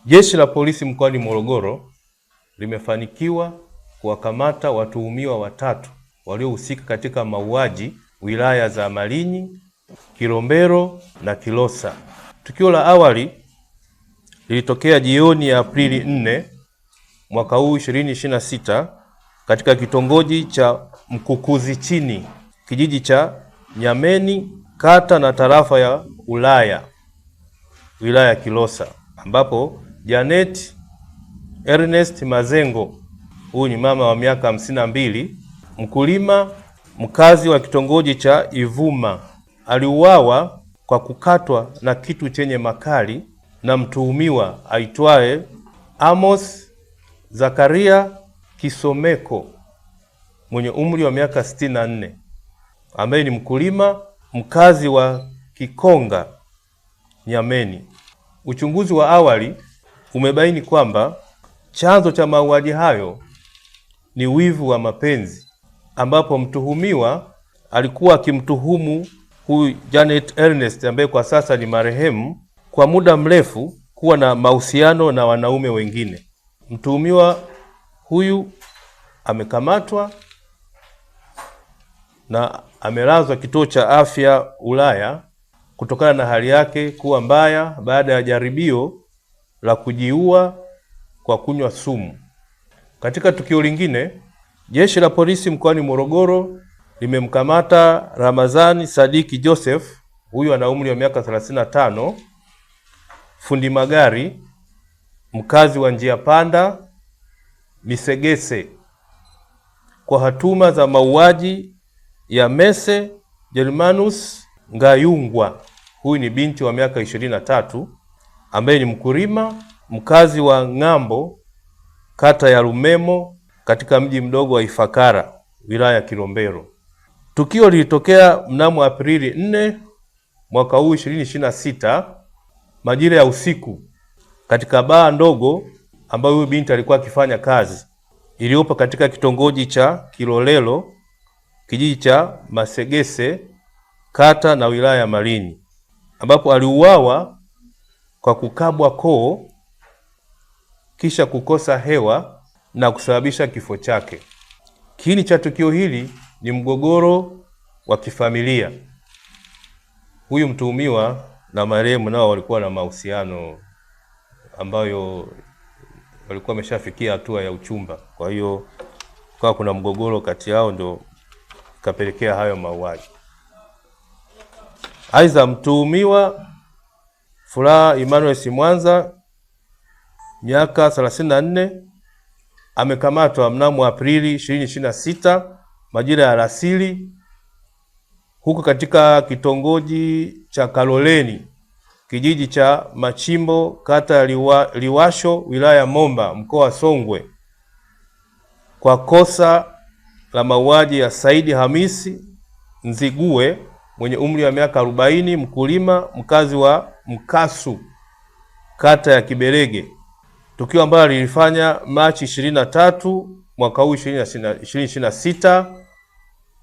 Jeshi la Polisi mkoani Morogoro limefanikiwa kuwakamata watuhumiwa watatu waliohusika katika mauaji wilaya za Malinyi, Kilombero na Kilosa. Tukio la awali lilitokea jioni ya Aprili 4 mwaka huu 2026 katika kitongoji cha Mkukuzi Chini, kijiji cha Nyameni, kata na tarafa ya Ulaya, wilaya ya Kilosa, ambapo Janet Ernest Mazengo, huyu ni mama wa miaka 52, mkulima mkazi wa kitongoji cha Ivuma, aliuawa kwa kukatwa na kitu chenye makali na mtuhumiwa aitwaye Amos Zakaria Kisomeko mwenye umri wa miaka 64, ambaye ni mkulima mkazi wa Kikonga Nyameni. Uchunguzi wa awali umebaini kwamba chanzo cha mauaji hayo ni wivu wa mapenzi, ambapo mtuhumiwa alikuwa akimtuhumu huyu Janet Ernest ambaye kwa sasa ni marehemu kwa muda mrefu kuwa na mahusiano na wanaume wengine. Mtuhumiwa huyu amekamatwa na amelazwa kituo cha afya Ulaya kutokana na hali yake kuwa mbaya baada ya jaribio la kujiua kwa kunywa sumu. Katika tukio lingine, Jeshi la Polisi mkoani Morogoro limemkamata Ramazani Sadiki Joseph, huyu ana umri wa miaka 35, fundi magari, mkazi wa Njia Panda Misegese, kwa hatuma za mauaji ya Mese Germanus Ngayungwa, huyu ni binti wa miaka 23, ambaye ni mkulima mkazi wa Ng'ambo, kata ya Lumemo, katika mji mdogo wa Ifakara, wilaya ya Kilombero. Tukio lilitokea mnamo Aprili 4 mwaka huu 2026 majira ya usiku katika baa ndogo ambayo huyu binti alikuwa akifanya kazi, iliyopo katika kitongoji cha Kilolelo, kijiji cha Masegese, kata na wilaya ya Malinyi, ambapo aliuawa kwa kukabwa koo kisha kukosa hewa na kusababisha kifo chake. Kiini cha tukio hili ni mgogoro wa kifamilia. Huyu mtuhumiwa na marehemu nao walikuwa na mahusiano ambayo walikuwa wameshafikia hatua ya uchumba. Kwa hiyo kwa kuna mgogoro kati yao, ndio kapelekea hayo mauaji. Aidha, mtuhumiwa Furaha Emmanuel Simwanza, miaka 34, amekamatwa mnamo Aprili 2026 majira ya alasiri huko katika kitongoji cha Kaloleni, kijiji cha Machimbo, kata ya Liwasho, wilaya ya Momba, mkoa wa Songwe, kwa kosa la mauaji ya Saidi Hamisi Nzigue mwenye umri wa miaka 40, mkulima mkazi wa Mkasu, kata ya Kiberege, tukio ambalo lilifanya Machi 23 mwaka huu 2026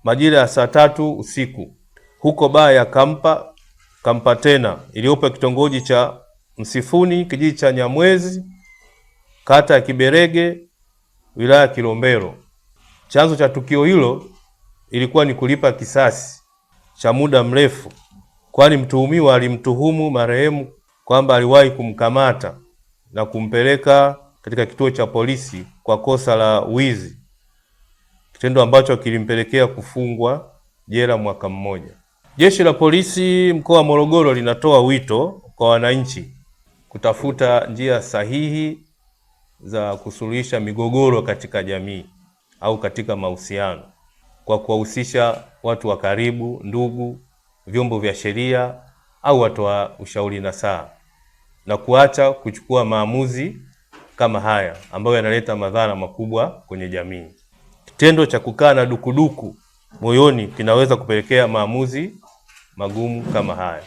majira ya saa 3 usiku huko baa ya Kampa tena iliyopo kitongoji cha Msifuni, kijiji cha Nyamwezi, kata ya Kiberege, wilaya ya Kilombero. Chanzo cha tukio hilo ilikuwa ni kulipa kisasi cha muda mrefu, kwani mtuhumiwa alimtuhumu marehemu kwamba aliwahi kumkamata na kumpeleka katika kituo cha polisi kwa kosa la wizi, kitendo ambacho kilimpelekea kufungwa jela mwaka mmoja. Jeshi la Polisi mkoa wa Morogoro linatoa wito kwa wananchi kutafuta njia sahihi za kusuluhisha migogoro katika jamii au katika mahusiano kwa kuwahusisha watu wa karibu, ndugu, vyombo vya sheria au watu wa ushauri nasaha, na kuacha kuchukua maamuzi kama haya ambayo yanaleta madhara makubwa kwenye jamii. Kitendo cha kukaa na dukuduku moyoni kinaweza kupelekea maamuzi magumu kama haya.